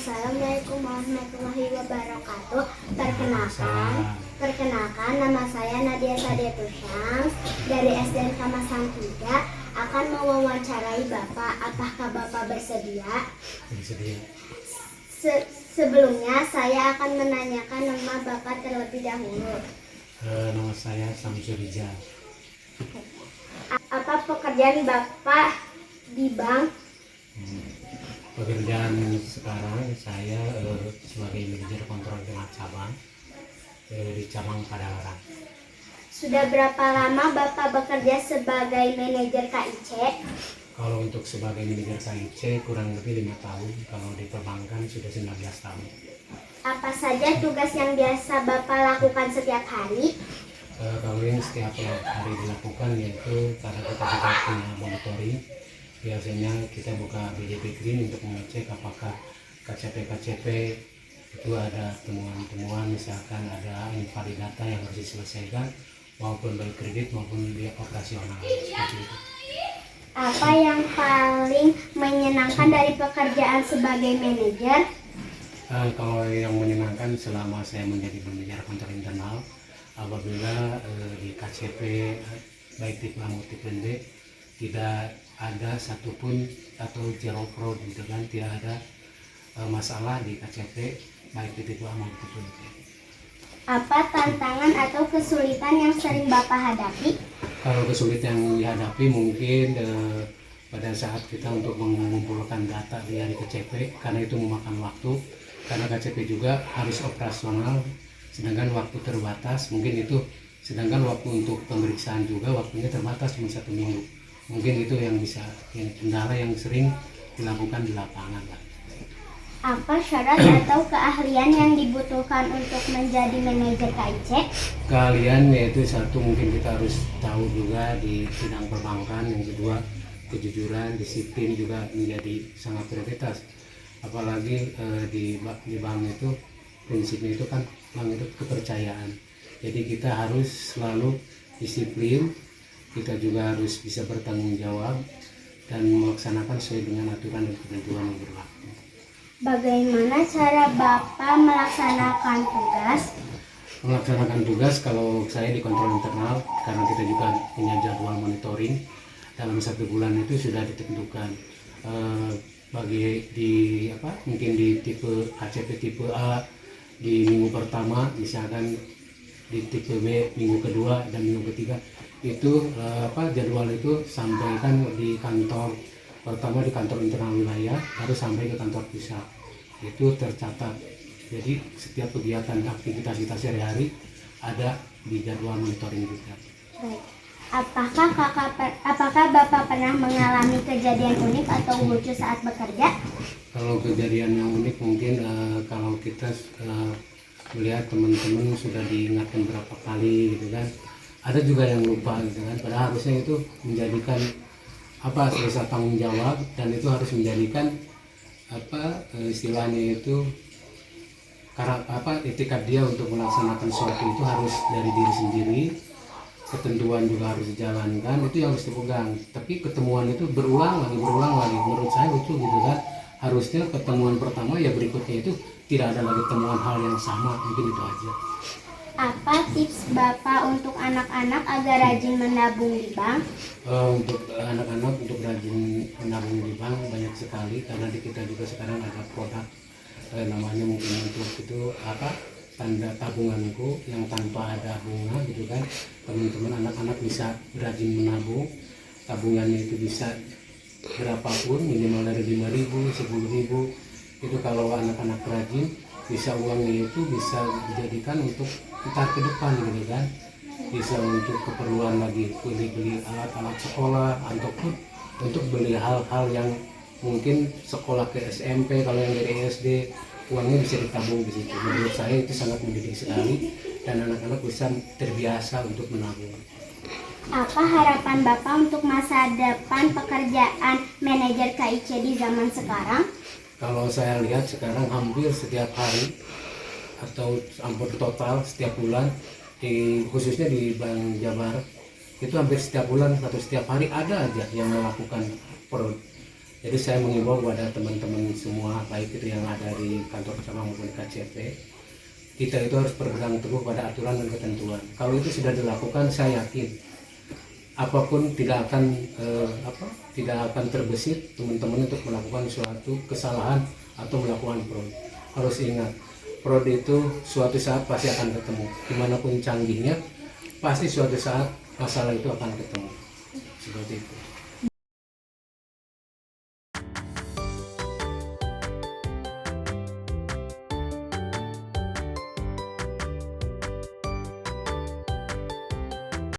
Assalamualaikum warahmatullahi wabarakatuh. Perkenalkan, nama saya Nadia Sadiatul Syams dari SDN Kamasan 3 akan mewawancarai Bapak. Apakah Bapak bersedia? Bersedia. Sebelumnya saya akan menanyakan nama Bapak terlebih dahulu. Nama saya Samsul Rijal. Apa pekerjaan Bapak di bank? Pekerjaan sekarang saya sebagai manajer kontrol dengan cabang di cabang Padalarang. Sudah berapa lama Bapak bekerja sebagai manajer KIC? Kalau untuk sebagai manajer KIC kurang lebih 5 tahun, kalau di perbankan sudah 19 tahun. Apa saja tugas yang biasa Bapak lakukan setiap hari? Kalau yang setiap hari dilakukan yaitu karena kita juga punya monitoring, biasanya kita buka BJP Green untuk mengecek apakah KCP itu ada temuan-temuan, misalkan ada invalid data yang harus diselesaikan, maupun baik kredit maupun biaya operasional seperti itu. Apa yang paling menyenangkan dari pekerjaan sebagai manajer? Kalau yang menyenangkan selama saya menjadi manajer kontrol internal, apabila di KCP baik tipe A maupun tipe B tidak ada satupun atau zero fraud gitu kan, tidak ada masalah di KCP baik di tipe A maupun tipe B. Apa tantangan atau kesulitan yang sering Bapak hadapi? Kalau kesulitan yang dihadapi mungkin pada saat kita untuk mengumpulkan data dari KCP, karena itu memakan waktu, karena KCP juga harus operasional, sedangkan waktu terbatas, mungkin itu, sedangkan waktu untuk pemeriksaan juga waktunya terbatas cuma 1 minggu. Mungkin itu yang kendala yang sering dilakukan di lapangan, Pak. Apa syarat atau keahlian yang dibutuhkan untuk menjadi manajer KIC? Keahlian yaitu satu, mungkin kita harus tahu juga di bidang perbankan, yang kedua kejujuran, disiplin juga menjadi sangat prioritas. Apalagi di bank itu prinsipnya itu kan bank itu kepercayaan. Jadi kita harus selalu disiplin, kita juga harus bisa bertanggung jawab dan melaksanakan sesuai dengan aturan dan ketentuan yang berlaku. Bagaimana cara Bapak melaksanakan tugas? Melaksanakan tugas kalau saya di kontrol internal, karena kita juga punya jadwal monitoring, dalam 1 bulan itu sudah ditentukan mungkin di tipe KCP tipe A di minggu pertama, misalkan di tipe B minggu kedua dan minggu ketiga, itu jadwal itu sampaikan di kantor pertama, di kantor internal wilayah, harus sampai ke kantor pusat, itu tercatat. Jadi setiap kegiatan aktivitas kita sehari-hari ada di jadwal monitoring juga. Baik. Apakah Bapak pernah mengalami kejadian unik atau lucu saat bekerja? Kalau kejadian yang unik mungkin kalau kita melihat teman-teman sudah diingatkan berapa kali gitu kan, ada juga yang lupa gitu kan, padahal harusnya itu menjadikan selesai tanggung jawab, dan itu harus menjadikan istilahnya itu etikat dia untuk melaksanakan sesuatu itu harus dari diri sendiri, ketentuan juga harus dijalankan, itu yang harus dipegang. Tapi ketemuan itu berulang lagi, menurut saya lucu gitu kan. Harusnya pertemuan pertama ya berikutnya itu tidak ada lagi temuan hal yang sama, mungkin itu aja. Apa tips Bapak untuk anak-anak agar rajin menabung di bank? Untuk anak-anak untuk rajin menabung di bank banyak sekali, karena di kita juga sekarang ada produk namanya mungkin untuk itu tanda tabunganku yang tanpa ada bunga gitu kan. Teman-teman anak-anak bisa rajin menabung, tabungannya itu bisa berapapun, minimal dari 5.000, 10.000. Itu kalau anak-anak rajin, bisa uangnya itu bisa dijadikan untuk entar ke depan gitu kan, bisa untuk keperluan lagi beli alat-alat sekolah, ataupun untuk beli hal-hal yang mungkin sekolah ke SMP. Kalau yang dari SD uangnya bisa ditabung di situ. Menurut saya itu sangat mendidik sekali, dan anak-anak bisa terbiasa untuk menabung. Apa harapan Bapak untuk masa depan pekerjaan manajer KIC di zaman sekarang? Kalau saya lihat sekarang hampir setiap hari atau hampir total setiap bulan, khususnya di Bank Jabar, itu hampir setiap bulan atau setiap hari ada aja yang melakukan fraud. Jadi saya mengimbau kepada teman-teman semua, baik itu yang ada di kantor cabang maupun KCP, kita itu harus berpegang teguh pada aturan dan ketentuan. Kalau itu sudah dilakukan, saya yakin apapun tidak akan terbesit teman-teman untuk melakukan suatu kesalahan atau melakukan fraud. Harus ingat, fraud itu suatu saat pasti akan ketemu. Dimanapun canggihnya, pasti suatu saat masalah itu akan ketemu. Seperti itu.